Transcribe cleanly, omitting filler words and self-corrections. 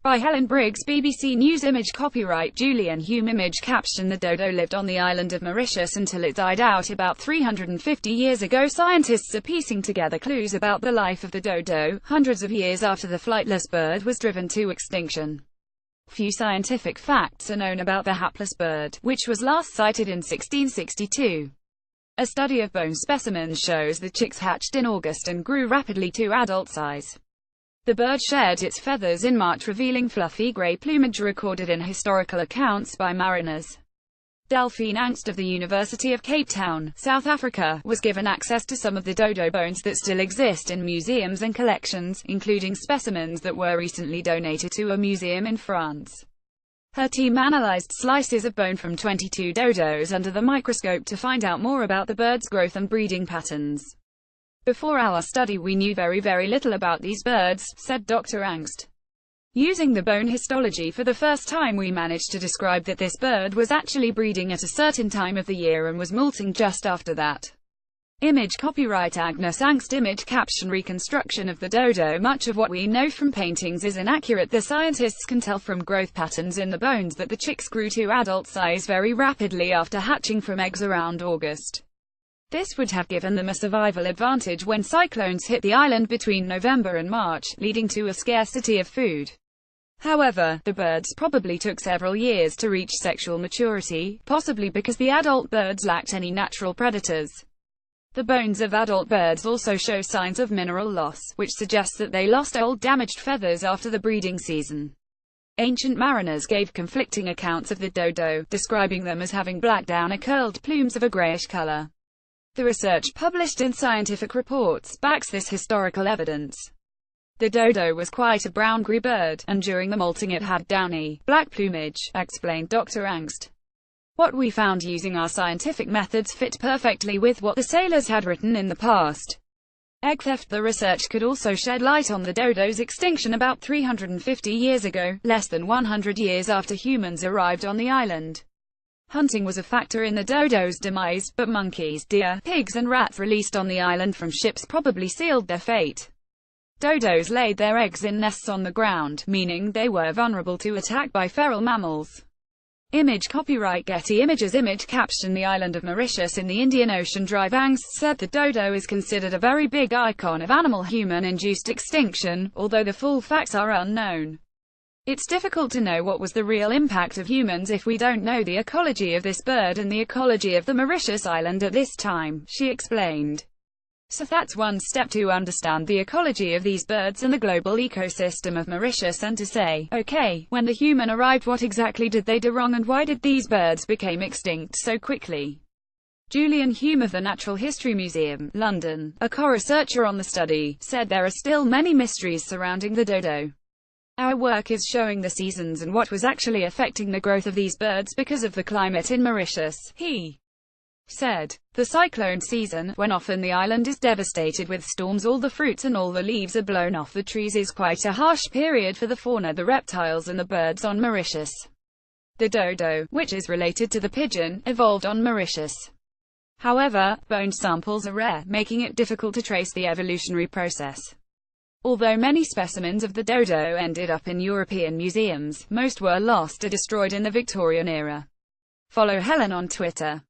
By Helen Briggs, BBC News. Image copyright Julian Hume. Image caption: The dodo lived on the island of Mauritius until it died out about 350 years ago. Scientists are piecing together clues about the life of the dodo, hundreds of years after the flightless bird was driven to extinction. Few scientific facts are known about the hapless bird, which was last sighted in 1662. A study of bone specimens shows the chicks hatched in August and grew rapidly to adult size. The bird shed its feathers in March, revealing fluffy grey plumage recorded in historical accounts by mariners. Delphine Angst of the University of Cape Town, South Africa, was given access to some of the dodo bones that still exist in museums and collections, including specimens that were recently donated to a museum in France. Her team analyzed slices of bone from 22 dodos under the microscope to find out more about the bird's growth and breeding patterns. Before our study we knew very little about these birds, said Dr. Angst. Using the bone histology for the first time we managed to describe that this bird was actually breeding at a certain time of the year and was molting just after that. Image copyright Agnes Angst. Image caption: Reconstruction of the dodo. Much of what we know from paintings is inaccurate. The scientists can tell from growth patterns in the bones that the chicks grew to adult size very rapidly after hatching from eggs around August. This would have given them a survival advantage when cyclones hit the island between November and March, leading to a scarcity of food. However, the birds probably took several years to reach sexual maturity, possibly because the adult birds lacked any natural predators. The bones of adult birds also show signs of mineral loss, which suggests that they lost old damaged feathers after the breeding season. Ancient mariners gave conflicting accounts of the dodo, describing them as having black down or curled plumes of a grayish color. The research published in Scientific Reports backs this historical evidence. The dodo was quite a brown-grey bird, and during the molting it had downy, black plumage, explained Dr. Angst. What we found using our scientific methods fit perfectly with what the sailors had written in the past. Egg theft. The research could also shed light on the dodo's extinction about 350 years ago, less than 100 years after humans arrived on the island. Hunting was a factor in the dodo's demise, but monkeys, deer, pigs and rats released on the island from ships probably sealed their fate. Dodos laid their eggs in nests on the ground, meaning they were vulnerable to attack by feral mammals. Image copyright Getty Images. Image caption: The island of Mauritius in the Indian Ocean. Angst said the dodo is considered a very big icon of animal-human-induced extinction, although the full facts are unknown. It's difficult to know what was the real impact of humans if we don't know the ecology of this bird and the ecology of the Mauritius island at this time, she explained. So that's one step to understand the ecology of these birds and the global ecosystem of Mauritius, and to say, okay, when the human arrived, what exactly did they do wrong and why did these birds become extinct so quickly? Julian Hume of the Natural History Museum, London, a co-researcher on the study, said there are still many mysteries surrounding the dodo. Our work is showing the seasons and what was actually affecting the growth of these birds because of the climate in Mauritius, he said. The cyclone season, when often the island is devastated with storms, all the fruits and all the leaves are blown off the trees, is quite a harsh period for the fauna, the reptiles and the birds on Mauritius. The dodo, which is related to the pigeon, evolved on Mauritius. However, bone samples are rare, making it difficult to trace the evolutionary process. Although many specimens of the dodo ended up in European museums, most were lost or destroyed in the Victorian era. Follow Helen on Twitter.